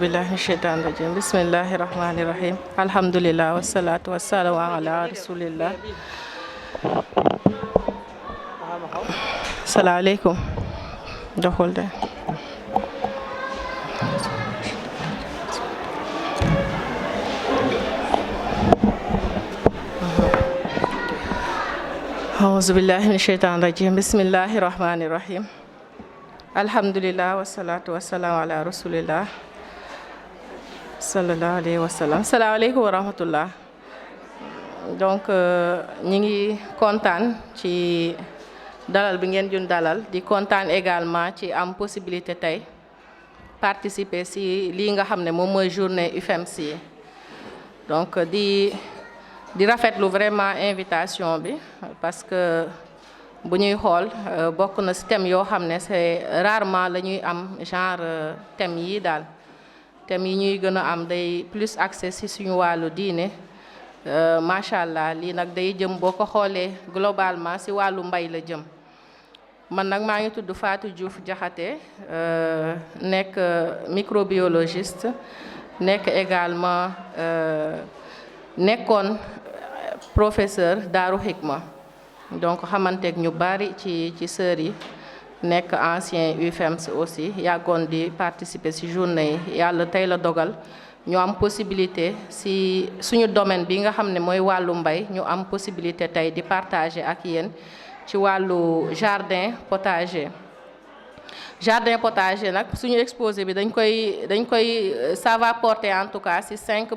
billahi min sheytaan rajim bismillahi rahmani rahim alhamdulillah wassalatu wassalamu ala rasulillah salaamaaleykum doxul de auzu billahi min sheytaan rajim bismillahi rahmani rahim alhamdulillah wassalatu wassalamu ala rasulillah sallallahu alayhi wa sallam salaamaaleykum wa rahmatullah donc ñi ngi kontaan ci dalal bi ngeen jun dalal di kontaan également ci am possibilité tey participer si lii nga xam ne moom mooy journée UFMC donc di rafetlu vraiment invitation bi parce que bu ñuy xool bokk na si thème yoo xam ne c'est rarement la ñuy am genre thème yi daal thème yi ñuy gën a am day plus accès si suñu wàllu diine macha allah lii nag day jëm boo ko xoolee globalement si wàllu mbay la jëm man nag maa ngi tudd Fatou Diouf Diakhaté nekk microbiologiste nekk également nekkoon professeur Daaru Hikma donc xamanteeg ñu bari ci sœurs yi nekk ancien UFMC aussi yàggoon di participer ci journée yi yàlla tey la dogal ñu am possibilité ci suñu domaine bi nga xam ne mooy wàllu mbay ñu am possibilité tey di partager ak yéen ci wàllu jardin potager nag suñu exposé bi dañ koy ça va porter en tout cas ci 5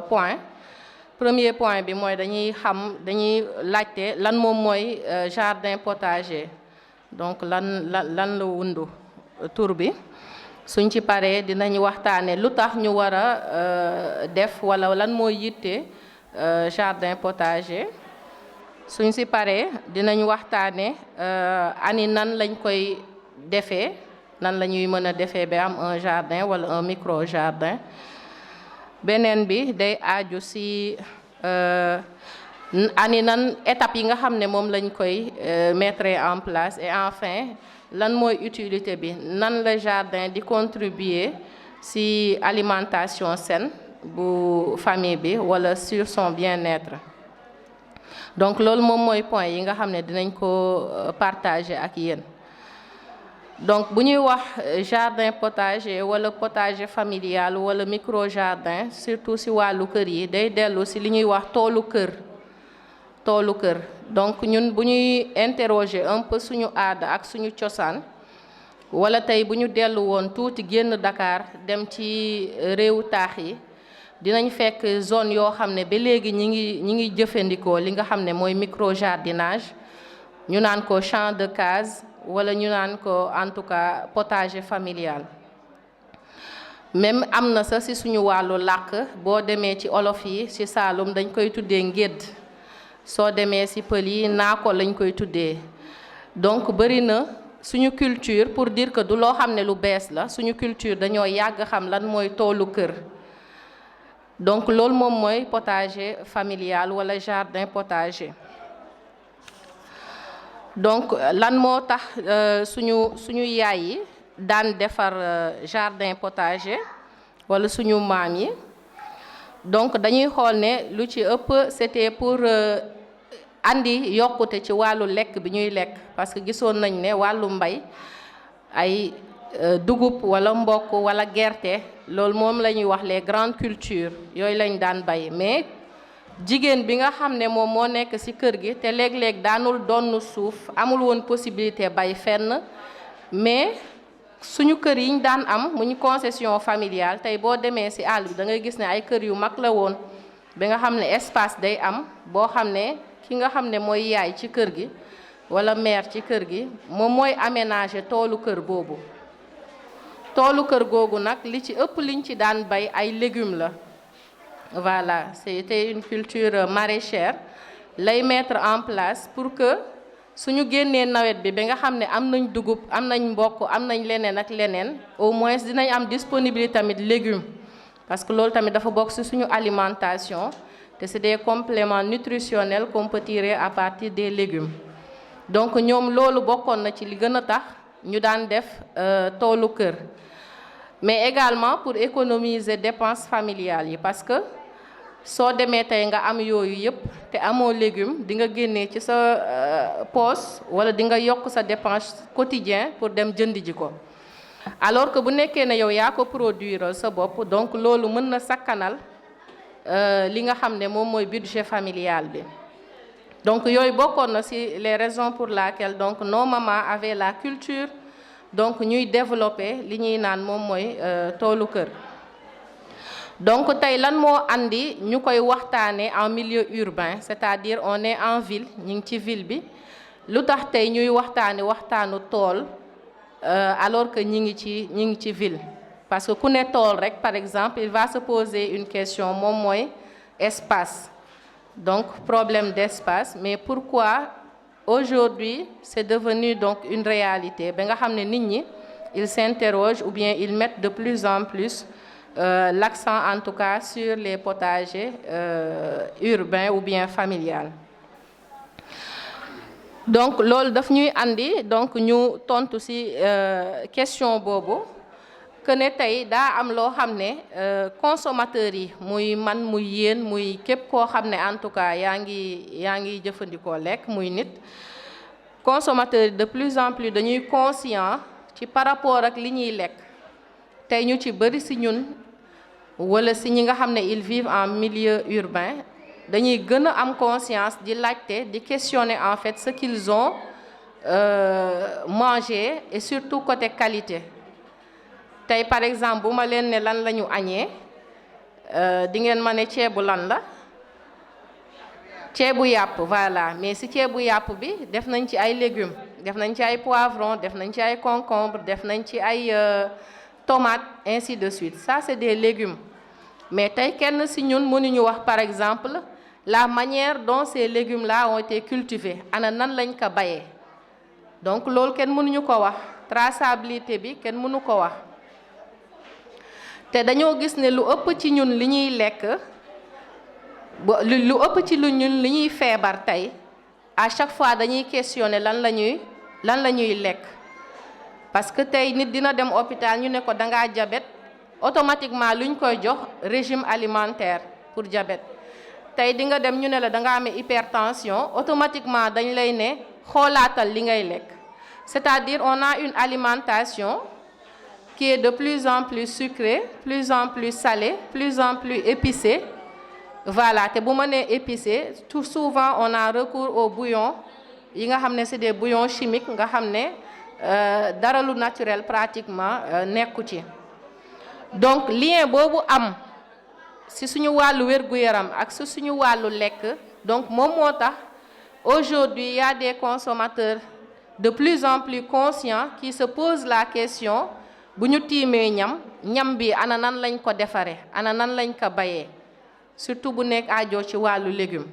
points. Premier point bi mooy dañuy laajte lan moom mooy jardin potager donc lan la wundu tur bi suñ ci paree dinañ waxtaane lu tax ñu war a def wala lan mooy yitte jardin potager suñ ci paree dinañ waxtaane ani nan lañ koy defee nan la ñuy mën a defee ba am un jardin wala un micro jardin beneen bi day aju ci ani nan étapes yi nga xam ne moom lañ koy mettre en place et enfin lan mooy utilité bi nan la jardin di contribuer ci alimentation saine bu famille bi wala sur son bien-être donc loolu moom mooy point yi nga xam ne dinañ ko partager ak yéen donc bu ñuy wax jardin potager wala potager familial wala micro jardin surtout ci wàllu kër yi day dellu ci li ñuy wax toolu kër donc ñun bu ñuy interroger un peu suñu aada ak suñu cosaan wala tey bu ñu dellu woon tuuti génn Dakar dem ci réewu taax yi dinañ fekk zone yoo xam ne ba léegi ñi ngi jëfandikoo li nga xam ne mooy micro jardinage ñu naan ko champ de case wala ñu naan ko en tout cas potager familial même am na sax ci suñu wàllu làkk boo demee ci olof yi ci Saalum dañ koy tuddee ngédd soo demee ci pël yi naako lañ koy tuddee donc bari na suñu culture pour dire que du loo xam ne lu bees la suñu culture dañoo yàgg xam lan mooy toolu kër donc loolu moom mooy potager familial wala jardin potager donc lan moo tax suñu yaay yi daan defar jardin potager wala suñu maam yi donc dañuy xool ne lu ci ëpp c'était pour andi yokkute ci wàllu lekk bi ñuy lekk parce que gisoon nañ ne wàllu mbay ay dugub wala mbokk wala gerte loolu moom la ñuy wax les grandes cultures yooyu lañ daan bay mais jigéen bi nga xam ne moom moo nekk ci kër gi te léeg-léeg daanul donn suuf amul woon possibilité bay fenn mais suñu kër yi ñu daan am mu ñu concession familiale tey boo demee ci àll bi da ngay gis ne ay kër yu mag la woon bi nga xam ne espace day am boo xam ne ki nga xam ne mooy yaay ci kër gi walla mère ci kër gi moom mooy aménager toolu kër boobu toolu kër googu nag li ci ëpp liñ ci daan bay ay légumes la voilà c'était une culture maraîchère lay mettre en place pour que suñu génnee nawet bi ba nga xam ne am nañ dugub am nañ mbokk am nañ leneen ak leneen au moins dinañ am disponibilité tamit légumes parce que loolu tamit dafa bokk ci suñu alimentation te c'est des compléments nutritionnels qu'on peut tirer à partir des légumes donc ñoom loolu bokkoon na ci li gën a tax ñu daan def toolu kër mais également pour économiser dépenses familiales yi parce que soo demee tey nga am yooyu yëpp te amoo légume di nga génnee ci sa poche wala di nga yokk sa dépense quotidien pour dem jënd ji ko alors que bu nekkee ne yow yaa ko produire sa bopp donc loolu mën na sakkanal li nga xam ne moom mooy budget familial bi. Donc yooyu bokkoon na ci les raisons pour lesquelles donc nos mamans avaient la culture donc ñuy développer li ñuy naan moom mooy toolu kër. Donc tey lan moo andi ñu koy waxtaane en milieu urbain c'est-à-dire on est en ville ñu ngi ci ville bi lu tax tey ñuy waxtaanu tool alors que ñi ngi ci ville parce que ku ne tool rek par exemple il va se poser une question moom mooy espace donc problème d'espace mais pourquoi aujourd'hui c'est devenu donc une réalité ba nga xam ne nit ñi ils s'interrogent ou bien ils mettent de plus en plus l'accent en tout cas sur les potagers urbains ou bien familiales. Donc loolu daf ñuy andi donc ñu tontu ci question boobu que ne tey daa am loo xam ne consommateurs yi muy man muy yéen muy képp koo xam ne en tout cas yaa ngi jëfandikoo lekk muy nit consommateurs yi de plus en plus dañuy conscient ci par rapport ak li ñuy lekk tey ñu ci bari ci ñun wala ci ñi nga xam ne ils vivent en milieu urbain dañuy gën a am conscience di laajte di questionner en fait ce qu'ils ont mangé et surtout côté qualité tey par exemple bu ma leen ne lan la ñu añee di ngeen ma ne ceebu lan la ceebu yàpp voilà mais ci ceebu yàpp bi def nañ ci ay légumes def nañ ci ay poivrons def nañ ci ay concombres def nañ ci ay tomates ainsi de suite ça c'est des légumes mais tey kenn ci ñun mënuñu wax par exemple la manière dont ces légumes-là ont été cultivés ana nan lañ ko bayee donc loolu kenn mënuñu ko wax traçabilité bi kenn mënu ko wax te dañoo gis ne lu ëpp ci ñun li ñuy lekk lu ëpp ci ñun li ñuy feebar tey à chaque fois dañuy questionner lan la ñuy lekk parce que tey nit dina dem hôpital ñu ne ko dangaa diabète automatiquement luñ koy jox régime alimentaire pour diabète tey di nga dem ñu ne la da nga amee hypertension automatiquement dañ lay ne xoolaatal li ngay lekk c'est-à-dire on a une alimentation qui est de plus en plus sucrée plus en plus salée plus en plus épicée voilà te bu ma nee épicé tout souvent on a recours aux bouillons yi nga xam ne c'est des bouillons chimiques nga xam ne dara lu naturel pratiquement nekku ci donc lien boobu am ci suñu wàllu wér-gu-yaram ak ci suñu wàllu lekk donc moom moo tax aujourd'hui il y a des consommateurs de plus en plus conscients qui se posent la question bu ñu tiimee ñam bi ana nan lañ ko defaree ana nan lañ ko bayee surtout bu nekk aajo ci wàllu légumes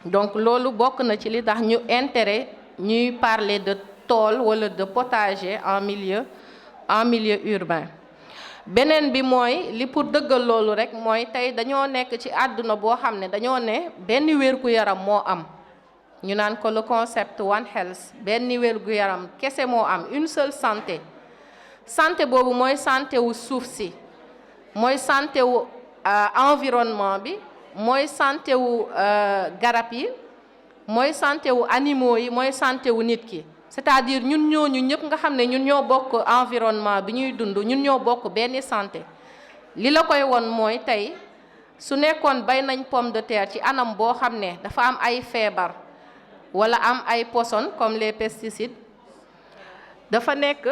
donc loolu bokk na ci li tax ñu intérêt ñuy parler de tool wala de potager en milieu urbain. beneen bi mooy li pour dëggal loolu rek mooy tey dañoo nekk ci àdduna boo xam ne dañoo ne benn wér-gu-yaram moo am ñu naan ko le concept One Health benn wér-gu-yaram kese moo am une seule santé boobu mooy santé wu suuf si mooy santé wu environnement bi mooy santé wu garab yi mooy santé wu animaux yi mooy santé wu nit ki c'est-à-dire ñun ñooñu ñëpp nga xam ne ñun ñoo bokk environnement bi ñuy dund ñun ñoo bokk benn santé li la koy won mooy tey su nekkoon bay nañ pomme de terre ci anam boo xam ne dafa am ay feebar wala am ay poson comme les pesticides dafa nekk.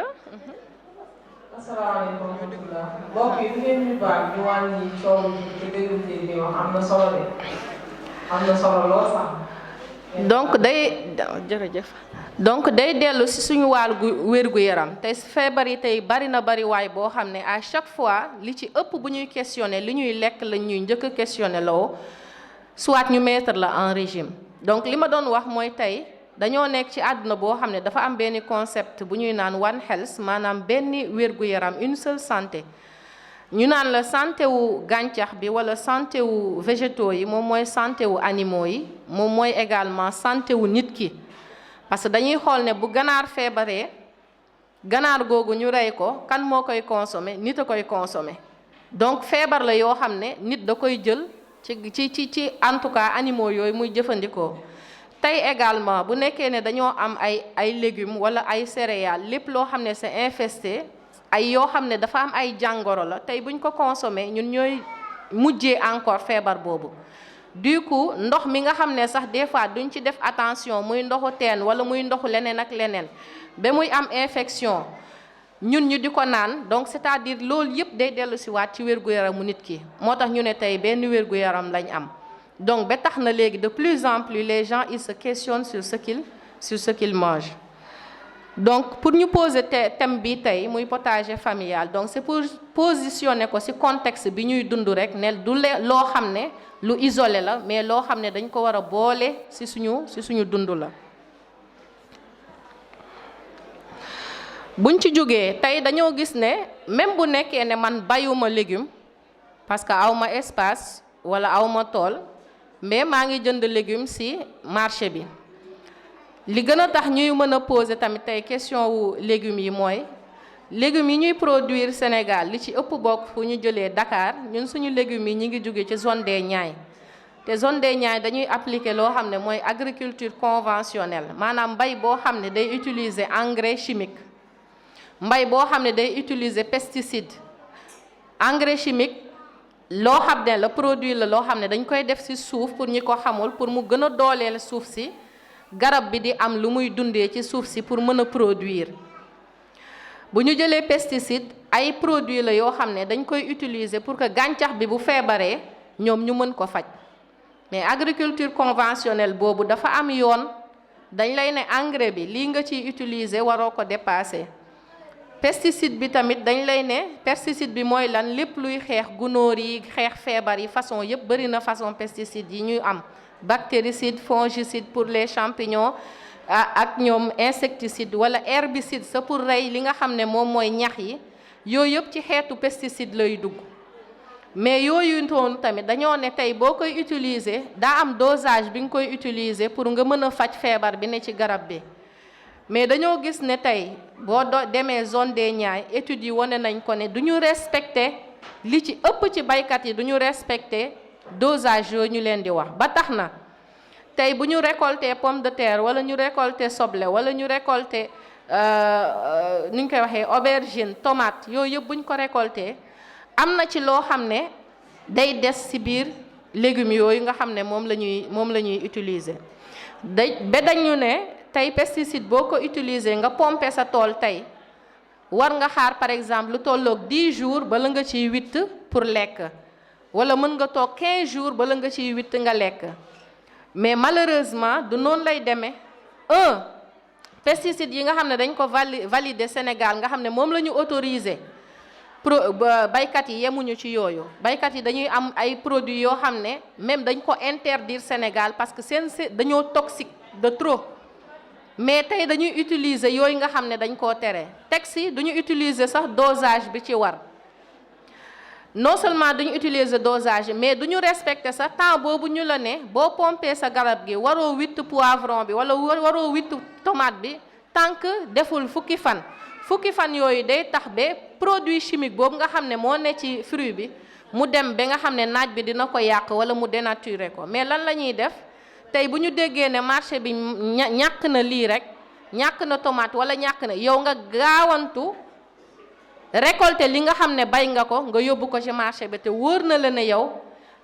asalaamaaleykum wa rahmatulah mbokk yi ngeen ñu baal ñu wàññi coow ci déglu bi wax am na solo de am na solo lool sax. donc day dellu ci suñu wàllu wér-gu-yaram tey feebar yi tey bari na bari waay boo xam ne à chaque fois li ci ëpp bu ñuy questionner li ñuy lekk la ñuy njëkk a questionner loo soit ñu mettre la en régime donc li ma doon wax mooy tey dañoo nekk ci àdduna boo xam ne dafa am benn concept bu ñuy naan One Health maanaam benn wér-gu-yaram une seule santé ñu naan la santé wu gàncax bi wala santé wu végétaux yi moom mooy santé wu animaux yi moom mooy également santé wu nit ki parce que dañuy xool ne bu ganaar feebaree ganaar googu ñu rey ko kan moo koy consommer nit a koy consommer donc feebar la yoo xam ne nit da koy jël ci en tout cas animaux yooyu muy jëfandikoo. tey également bu nekkee ne dañoo am ay légumes wala ay céréales lépp loo xam ne c'est infesté ay yoo xam ne dafa am ay jàngoro la tey buñ ko consommer ñun ñooy mujjee encore feebar boobu. du coup ndox mi nga xam ne sax des fois duñ ci def attention muy ndoxu teen wala muy ndoxu leneen ak leneen ba muy am infection ñun ñu di ko naan donc c'est-à-dire loolu yëpp day dellu si waat ci wér-gu-yaramu nit ki moo tax ñu ne tey benn wér-gu-yaram lañ am. donc ba tax na léegi de plus en plus les gens ils se questionnent sur ce qu'ils mangent. donc pour ñu poser thème bi tey muy potager familial donc c'est pour positionner ko ci contexte bi ñuy dund rek ne du loo xam ne lu isolé la mais loo xam ne dañ ko war a boole ci suñu dund la. buñ ci jógee tey dañoo gis ne même bu nekkee ne man bayuma légume parce que awma espace wala awma tool mais maa ngi jënd légume ci marché bi. li gën a tax ñuy mën a poser tamit tey question wu légumes yi mooy légumes yi ñuy produire Sénégal li ci ëpp bokk fu ñu jëlee Dakar ñun suñu légumes yi ñu ngi jóge ci zone des Niayes te zone des Niayes dañuy appliquer loo xam ne mooy agriculture conventionnelle maanaam mbay boo xam ne day utiliser engrais chimique mbay boo xam ne day utiliser pesticide engrais chimique loo xam ne la produit la loo xam ne dañ koy def ci suuf pour ñi ko xamul pour mu gën a dooleel suuf si garab bi di am lu muy dundee ci suuf si pour mën a produire bu ñu jëlee pesticide ay produits la yoo xam ne dañ koy utiliser pour que gàncax bi bu feebaree ñoom ñu mën ko faj mais agriculture conventionnelle boobu dafa am yoon dañ lay ne engrais bi lii nga ciy utiliser waroo ko dépasser. pesticide bi tamit dañ lay ne pesticide bi mooy lan lépp luy xeex gunóor yi xeex feebar yi façon yëpp bari na façon pesticide yi ñuy am. bactéricide fongicide pour les champignons ak ñoom insecticide wala herbicide sa pour rey li nga xam ne moom mooy ñax yi yooyu yëpp ci xeetu pesticide lay dugg mais yooyu noonu tamit dañoo ne tey boo koy utiliser daa am dosage bi nga koy utiliser pour nga mën a faj feebar bi ne ci garab bi mais dañoo gis ne tey boo demee zone des Niayes études yi wane nañ ko ne du ñu respecter li ci ëpp ci baykat yi du ñu respecter dosage yooyu ñu leen di wax ba tax na tey bu ñu récolter pomme de terre wala ñu récolter soble wala ñu récolter nu ñu koy waxee aubergine tomate yooyu yëpp bu ñu ko récolter am na ci loo xam ne day des ci biir légumes yooyu nga xam ne moom la ñuy utiliser ba dañu ne tey pesticide boo ko utiliser nga pomper sa tool tey war nga xaar par exemple lu tolloog 10 jours bala nga ciy witt pour lekk wala mën nga toog 15 jours bala nga ciy witt nga lekk mais malheureusement du noonu lay demee pesticide yi nga xam ne dañ ko valider Sénégal nga xam ne moom la ñu autorisé baykat yi yemuñu ci yooyu baykat yi dañuy am ay produits yoo xam ne même dañ ko interdire Sénégal parce que dañoo toxique de trop mais tey dañuy utiliser yooyu nga xam ne dañ koo tere teg si duñu utiliser sax dosage bi ci war non seulement duñu utiliser dosage mais duñu respecter sa temps boobu ñu la ne boo pompé sa garab gi waroo witt poivron bi wala waroo witt tomate bi tant que deful fukki fan yooyu day tax ba produit chimique boobu nga xam ne moo ne ci fruit bi mu dem ba nga xam ne naaj bi dina ko yàq wala mu dénaturer ko mais lan la ñuy def tey bu ñu déggee ne marché bi ñàkk na lii rek ñàkk na tomate wala ñàkk na yow nga gaawantu récolter li nga xam ne bay nga ko nga yóbbu ko ci marché bi te wóor na la ne yow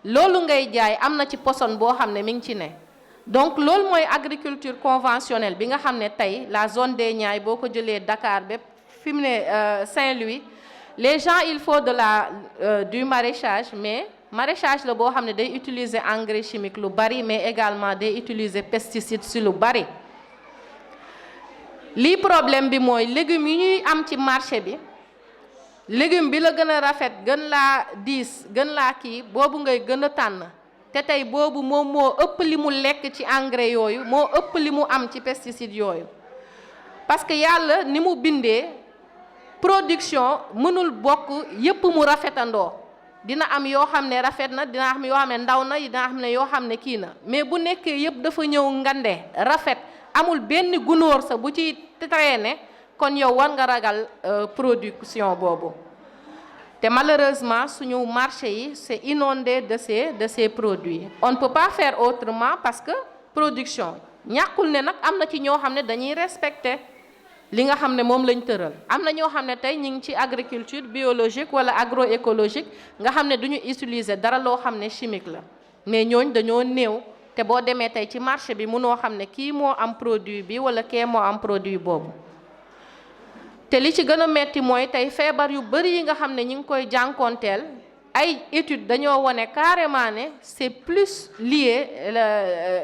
loolu ngay jaay am na ci poson boo xam ne mi ngi ci ne donc loolu mooy agriculture conventionnelle bi nga xam ne tey la zone des Niayes boo ko jëlee Dakar ba fi mu ne Saint-Louis les gens il faut du maraîchage mais maraîchage la boo xam ne day utiliser engrais chimique lu bari mais également day utiliser pesticide si lu bari lii problème bi mooy légumes yi ñuy am ci marché bi légume bi la gën a rafet gën laa diis gën laa kii boobu ngay gën a tànn te tey boobu moom moo ëpp li mu lekk ci engrais yooyu moo ëpp li mu am ci pesticide yooyu parce que yàlla ni mu bindee production mënul bokk yépp mu rafetandoo dina am yoo xam ne rafet na dina am yoo xam ne ndaw na dina am ne yoo xam ne kii na mais bu nekkee yépp dafa ñëw ngande rafet amul benn gunóor sa bu ci traîner kon yow war nga ragal production boobu te malheureusement suñu marché yi c'est inondé de ces produits. On ne peut pas faire autrement parce que production ñàkkul ne nag am na ci ñoo xam ne dañuy respecter li nga xam ne moom lañ tëral. am na ñoo xam ne tey ñu ngi ci agriculture biologique wala agroécologique nga xam ne duñu utiliser dara loo xam ne chimique la mais ñooñ dañoo néew te boo demee tey ci marché bi mënoo xam ne kii moo am produit bi wala kee moo am produit boobu. te li ci gën a metti mooy tey feebar yu bari yi nga xam ne ñu ngi koy jànkoonteel ay études dañoo wone carrément ne c'est plus lié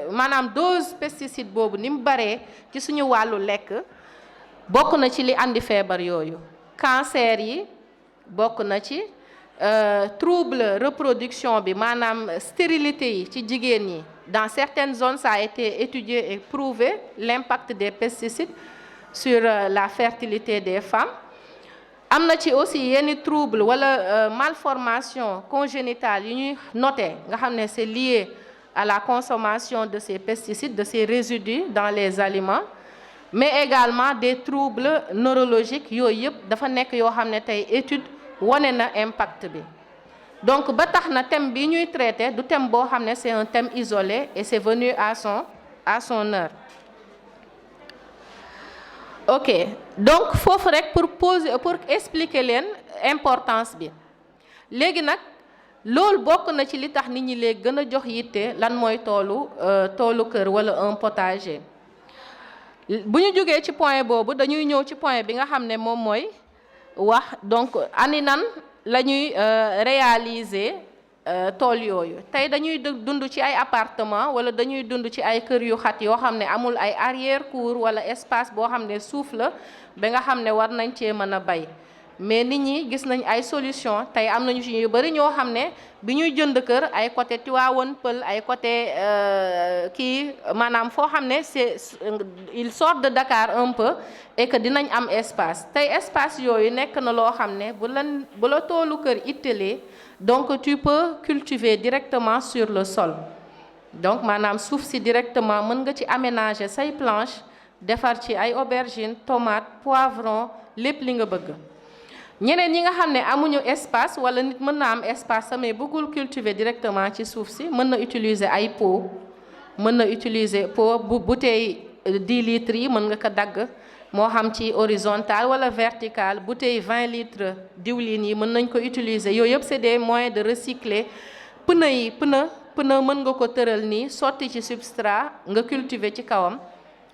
maanaam dose pesticide boobu ni mu baree ci suñu wàllu lekk bokk na ci li andi feebar yooyu. cancer yi bokk na ci trouble reproduction bi maanaam stérilité yi ci jigéen ñi dans certaines zones ça a été étudié et prouvé l'impact des pesticides sur la fertilité des femmes. am na ci aussi yenn trouble wala malformation congénitale yu ñuy noté nga xam ne c'est lié à la consommation de ces pesticides, de ces résidus dans les aliments, mais également des troubles neurologiques yooyu yëpp dafa nekk yoo xam ne tey étude wane na impact bi. donc ba tax na thème bi ñuy traité du thème boo xam ne c'est un thème isolé et c'est venu à son heure. ok donc foofu rek pour expliquer leen importance bi léegi nag loolu bokk na ci li tax nit ñi léegi gën a jox yitte lan mooy toolu kër wala un potager. bu ñu jógee ci point boobu dañuy ñëw ci point bi nga xam ne moom mooy wax donc ani nan la ñuy réaliser tool yooyu. tey dañuy dund ci ay appartement wala dañuy dund ci ay kër yu xat yoo xam ne amul ay arrière-cour wala espace boo xam ne suuf la ba nga xam ne war nañ cee mën a bay mais nit ñi gis nañ ay solution tey am nañu ci yu bari ñoo xam ne bi ñuy jënd kër ay côté Tivaouane Peulh ay côté kii maanaam foo xam ne il sort de Dakar un peu et que dinañ am espace tey espace yooyu nekk na loo xam ne bu la toolu kër ittelee donc tu peux cultiver directement sur le sol donc maanaam suuf si directement mën nga ci aménager say planche defar ci ay aubergine tomate poivron lépp li nga bëgg. ñeneen ñi nga xam ne amuñu espace wala nit mën na am espace mais bëggul cultiver directement ci suuf si mën na utiliser ay pot mën na utiliser pot bu bouteille 10 litres yi mën nga ko dagg moo xam ci horizontal wala vertical bouteille 20 litres diwlin yi mën nañ ko utiliser yooyu yëpp c'est des moyens de recycler. pneu mën nga ko tëral nii sotti ci substrat nga cultiver ci kawam.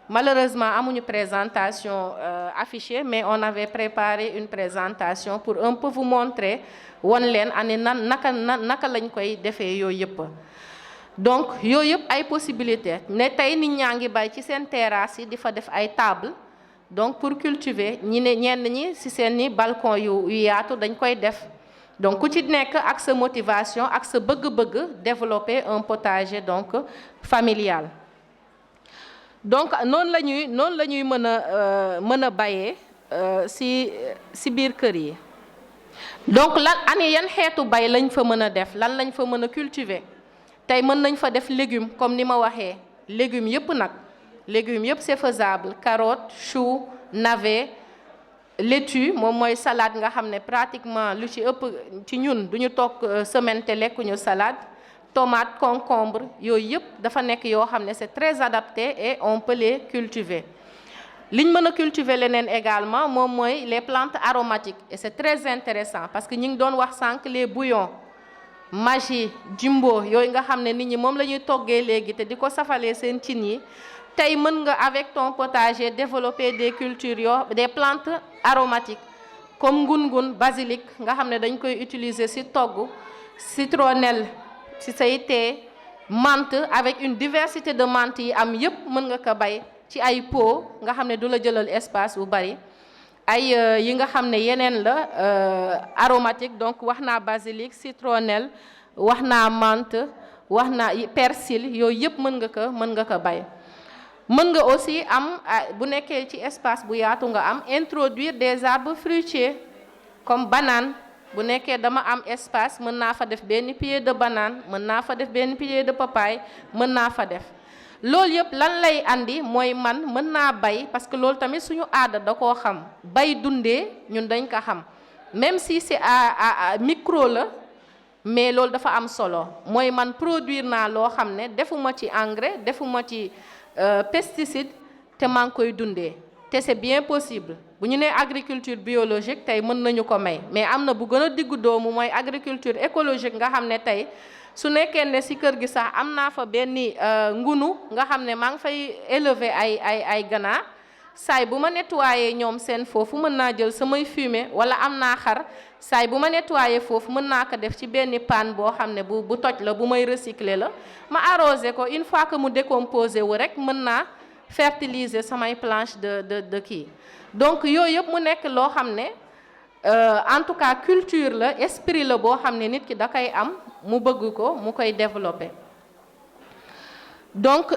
Malheureusement amuñu présentation affichée mais on avait préparé une présentation pour un peu vous montrer won leen ani naka lañ koy defee yooyu yëpp. donc yooyu yëpp ay possibilités ne tey nit ñaa ngi bay ci seen terrasse yi di fa def ay table donc pour cultiver ñenn ñi ci seen ni balcon yu yaatu dañ koy def donc ku ci nekk ak sa motivation ak sa bëgg-bëgg développer un potager donc familial. donc noonu la ñuy mën a bayee ci biir kër yi donc yan xeetu bay lañ fa mën a def lan lañ fa mën a cultiver tey mën nañ fa def légumes comme ni ma waxee légumes yëpp c'est faisable carottes choux navets laitue moom mooy salade nga xam ne pratiquement lu ci ëpp ci ñun duñu toog semaine te lekkuñu salade. tomate concombre yooyu yëpp dafa nekk yoo xam ne c'est très adapté et on peut les cultiver. liñ mën a cultiver leneen également moom mooy les plantes aromatiques et c'est très intéressant parce que ñu ngi doon wax sànq les bouillons magi jumbo yooyu nga xam ne nit ñi moom la ñuy toggee léegi te di ko safalee seen cin yi tey mën nga avec ton potager développer des cultures des plantes aromatiques comme ngun-ngun basilic nga xam ne dañ koy utiliser ci togg citronnelle ci say thé menthe avec une diversité de menthe yi am yëpp mën nga ko bay ci ay pot nga xam ne du la jëlal espace bu bari ay yi nga xam ne yeneen la aromatique donc wax naa basilic citronnelle wax naa menthe wax naa persil yooyu yëpp mën nga ko bay. mën nga aussi am bu nekkee ci espace bu yaatu nga am introduire des arbres fruitiers comme banane. bu nekkee dama am espace mën naa fa def benn pied de banane mën naa fa def benn pied de papaye mën naa fa def loolu yëpp lan lay andi mooy man mën naa bay parce que loolu tamit suñu aada da koo xam bay dundee ñun dañ ko xam même si c'est à micro la mais loolu dafa am solo mooy man produire naa loo xam ne defuma ci engrais defuma ci pesticide te maa ngi koy dundee te c'est bien possible bu ñu nee agriculture biologique tey mën nañu ko may mais am na bu gën a diggu doomu mooy agriculture écologique nga xam ne tey su nekkee ne ci kër gi sax am naa fa benn ngunu nga xam ne maa ngi fay élever ay ganaar saay bu ma nettoyé ñoom seen foofu mën naa jël samay fumier wala am naa xar saay bu ma nettoyé foofu mën naa ko def ci benn panne boo xam ne bu toj la bu may recycler la ma arrosé ko une fois que mu décomposé wu rek mën naa fertiliser samay planche de kii donc yooyu yëpp mu nekk loo xam ne en tout cas culture la esprit la boo xam ne nit ki da koy am mu bëgg ko mu koy développer donc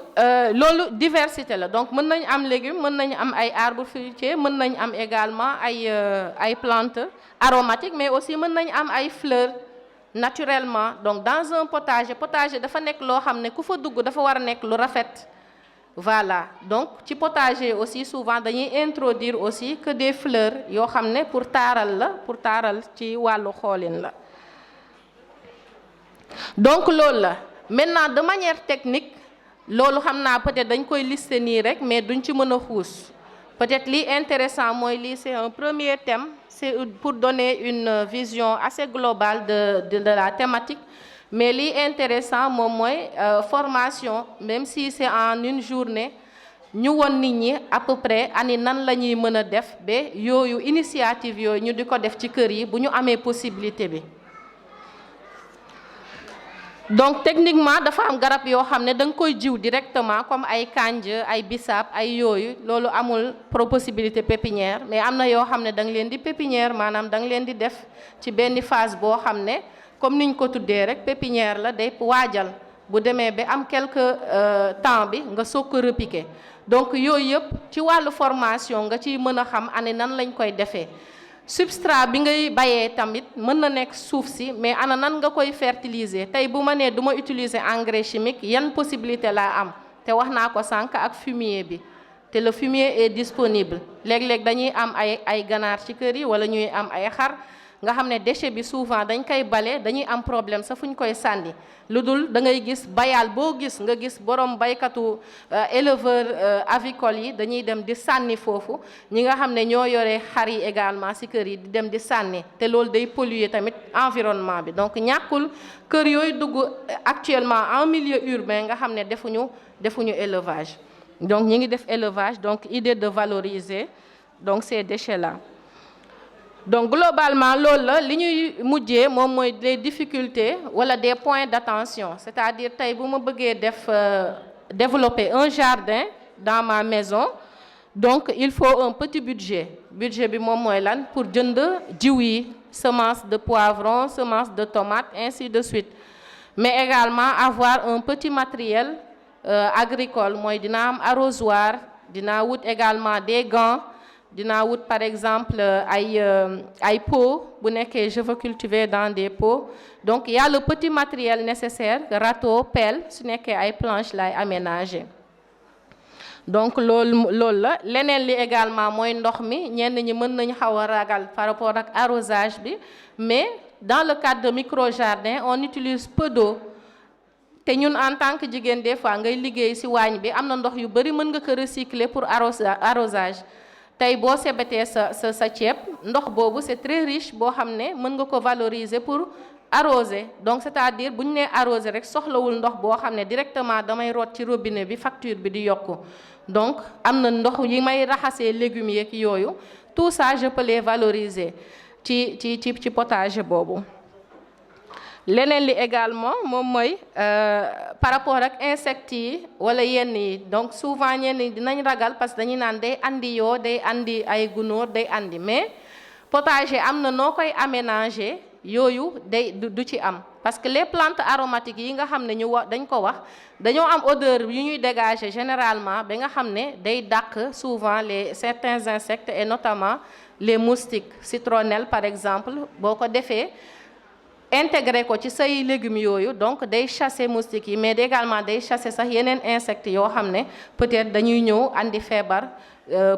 loolu diversité la donc mën nañu am légumes mën nañu am ay arbres fruitiers mën nañu am également ay plantes aromatiques mais aussi mën nañu am ay fleurs naturellement donc dans un potager dafa nekk loo xam ne ku fa dugg dafa war a nekk lu rafet voilà donc ci potager aussi souvent dañuy introduire aussi que des fleurs yoo xam ne pour taaral ci wàllu xoolin la donc loolu la maintenant de manière technique loolu xam naa peut-être dañ koy lister nii rek mais duñ ci mën a xuus peut-être li intéressant mooy lii c'est un premier thème c'est pour donner une vision assez globale de la thématique mais li intéressant moom mooy formation même si c'est en une journée ñu won nit ñi à peu près ani nan la ñuy mën a def ba yooyu initiative yooyu ñu di ko def ci kër yi bu ñu amee possibilité bi donc techniquement dafa am garab yoo xam ne da nga koy jiw directement comme ay kànj ay bisaab ay yooyu loolu amul possibilité pépinière mais am na yoo xam ne da nga leen di pépinière maanaam da nga leen di def ci benn phase boo xam ne comme niñ ko tuddee rek pépinière la day waajal bu demee ba am quelque temps bi nga soog ko repiquer donc yooyu yëpp ci wàllu formation nga ciy mën a xam ani nan lañ koy defee substrat bi ngay bayee tamit mën na nekk suuf si mais ana nan nga koy fertiliser tey bu ma nee du ma utiliser engrais chimique yan possibilité laa am te wax naa ko sànq ak fumier bi te le fumier est disponible léeg-léeg dañuy am ay ganaar ci kër yi wala ñuy am ay xar nga xam ne déchet bi souvent dañ koy bale dañuy am problème sa fu ñu koy sànni lu dul da ngay gis bayal boo gis nga gis borom baykatu éleveur avicole yi dañuy dem di sànni foofu ñi nga xam ne ñoo yore xar yi également ci kër yi di dem di sànni te loolu day polluer tamit environnement bi donc ñàkkul kër yooyu dugg actuellement en milieu urbain nga xam ne defuñu élevage donc ñi ngi def élevage donc idée de valoriser donc ces déchets là. Donc globalement loolu la li ñuy mujjee moom mooy des difficultés wala des points d'attention c'est-à-dire tey bu ma bëggee développer un jardin dans ma maison donc il faut un petit budget bi moom mooy lan pour jënd jiw yi semences de poivron semences de tomates ainsi de suite mais également avoir un petit matériel agricole mooy dina am arrosoir dina wut également des gants dinaa wut par exemple ay pots bu nekkee je veux cultiver dans des pots donc il y a le petit matériel nécessaire râteau pelle su nekkee ay planches lay aménager donc loolu la leneen li également mooy ndox mi ñenn ñi mën nañu xaw a ragal par rapport ak arrosage bi mais dans le cadre de micro-jardin on utilise peu d'eau te ñun en tant que jigéen des fois ngay liggéey ci waañ bi am na ndox yu bari mën nga ko recycler pour arrosage tey boo sebetee sa ceeb ndox boobu c'est très riche boo xam ne mën nga ko valoriser pour arroser donc c'est-à-dire bu ñu nee arroser rek soxlawul ndox boo xam ne directement damay root ci robinet bi facture bi di yokku donc am na ndox yi may raxasee légumes yeeg yooyu tout ça je peux les valoriser ci potager boobu. leneen li également moom mooy par rapport ak insectes yi wala yenn yi donc souvent ñenn yi dinañ ragal parce que dañuy naan day andi yoo day andi ay gunóor day andi mais potager am na noo koy aménager yooyu du ci am parce que les plantes aromatiques yi nga xam ne dañ ko wax dañoo am odeur yu ñuy dégager généralement ba nga xam ne day dàq souvent certains insectes et notamment les moustiques citronnelles par exemple boo ko defee intégrer ko ci say légumes yooyu donc day chasser moustiques yi mais également day chasser sax yeneen insectes yoo xam ne peut-être dañuy ñëw andi feebar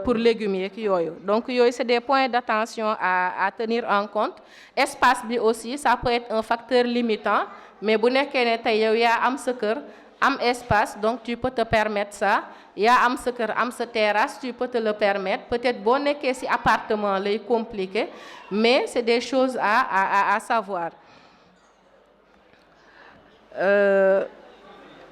pour légumes yeeg yooyu donc yooyu c'est des points d'attention à tenir en compte. Espace bi aussi ça peut être un facteur limitant mais bu nekkee ne tey yow yaa am sa kër am espace donc tu peux te permettre ça yaa am sa kër am sa terrasse tu peux te le permettre peut-être boo nekkee ci appartement lay compliqué mais c'est des choses à savoir.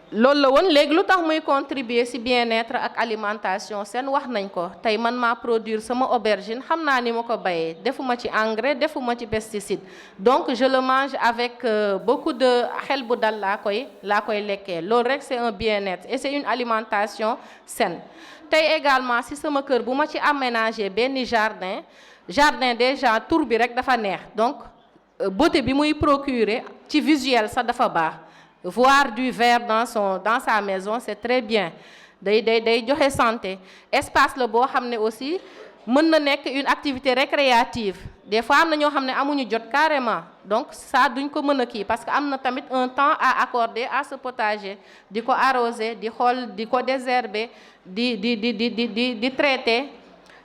Loolu la woon léegi lu tax muy contribuer ci bien-être ak alimentation seen wax nañ ko tey man maa produire sama aubergine xam naa ni ma ko bayee defuma ci engrais defuma ci pesticide donc je le mange avec beaucoup de xel bu dal laa koy lekkee loolu rek c'est un bien-être et c'est une alimentation saine. Tey également ci sama kër bu ma ci aménager benn jardin déjà tur bi rek dafa neex donc beauté bi muy procurer ci visuel sax dafa baax. Voir du vert dans sa maison c'est très bien day joxe santé. Espace la boo xam ne aussi mën na nekk une activité récréative des fois am na ñoo xam ne amuñu jot carrément donc ça duñ ko mën a kii parce que am na tamit un temps à accorder à ce potager di ko arroser di xool di ko désherber di traiter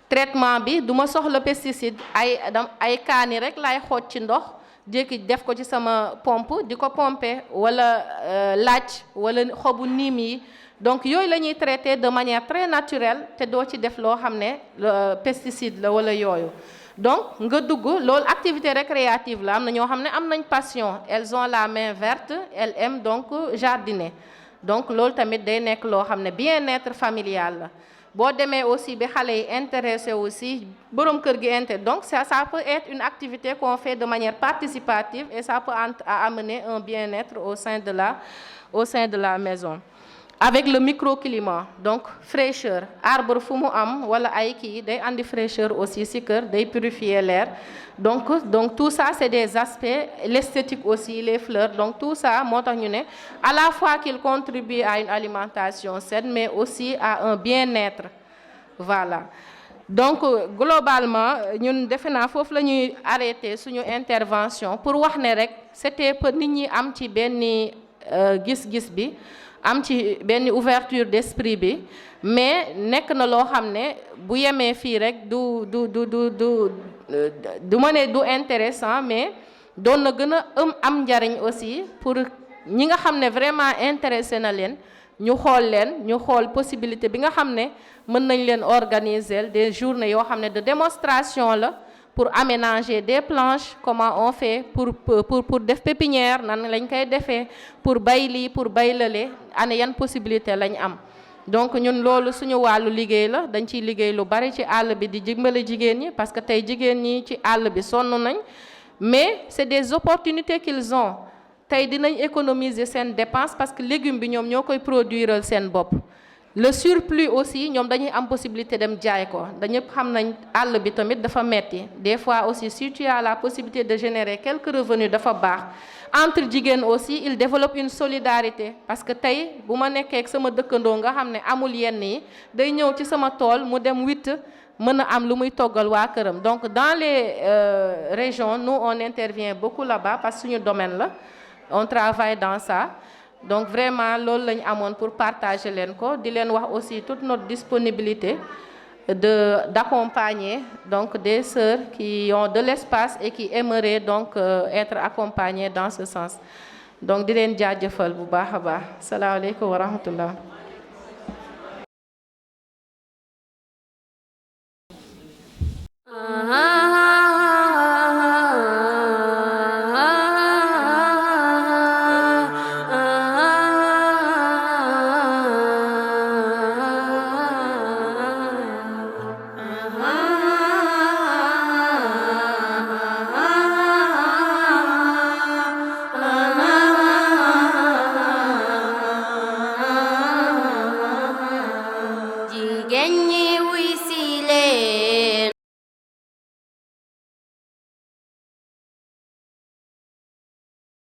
traitement bi du ma soxla pesticide ay kaani rek laay xooj ci ndox jékki def ko ci sama pompe di ko pomper wala laaj wala xobu niim yi donc yooyu la ñuy traiter de manière très naturelle te doo ci def loo xam ne pesticide la wala yooyu donc nga dugg loolu activité récréative la am na ñoo xam ne am nañ passion elles ont la main verte elles aiment donc jardiner donc loolu tamit day nekk loo xam ne bien-être familial la. Boo demee aussi bi xale yi intéressé aussi borom kër gi donc ça peut être une activité qu'on fait de manière participative et ça peut amener un bien-être au sein de la maison. Avec le microclimat donc fraîcheur arbre fu mu am wala ay kii day andi fraîcheur aussi ci kër day purifier l'air donc tout ça c'est des aspects l'esthétique aussi les fleurs donc tout ça moo tax ñu ne à la fois qu'il contribue à une alimentation saine mais aussi à un bien-être voilà. Donc globalement ñun defe naa foofu la ñuy arrêter suñu intervention pour wax ne rek c'était pour nit ñi am ci benn gis-gis bi am ci benn ouverture d'esprit bi mais nekk na loo xam ne bu yemee fii rek du ma ne du intéressant mais doon na gën a am njariñ aussi pour ñi nga xam ne vraiment intéressé na leen ñu xool possibilité bi nga xam ne mën nañ leen organiser des journées yoo xam ne de démonstration la pour aménager des planches comment on fait pour def pépinière nan lañ koy defee pour bay lii pour bay lale ana yan possibilité lañ am. Donc ñun loolu suñu wàllu liggéey la dañ ciy liggéey lu bari ci àll bi di dimbali jigéen ñi parce que tey jigéen ñi ci àll bi sonn nañ mais c'est des opportunités qu'ils ont tey dinañ économiser seen dépense parce que légume bi ñoom ñoo koy produire seen bopp. Le surplus aussi ñoom dañuy am possibilité dem jaay ko dañu xam nañ àll bi tamit dafa metti des fois aussi si tu as la possibilité de générer quelques revenus dafa baax. Entre jigéen aussi il développe une solidarité parce que tey bu ma nekkee ak sama dëkkandoo nga xam ne amul yenn yi day ñëw ci sama tool mu dem witt mën a am lu muy toggal waa këram donc dans les régions nous on intervient beaucoup là-bas parce que suñu domaine la on travaille dans ça. Donc vraiment loolu lañu amoon pour partager leen ko di leen wax aussi toute notre disponibilité d'accompagner donc des sœurs qui ont de l'espace et qui aimeraient donc être accompagnées dans ce sens donc di leen jaajëfal bu baax a baax salaamaaleykum wa rahmatullah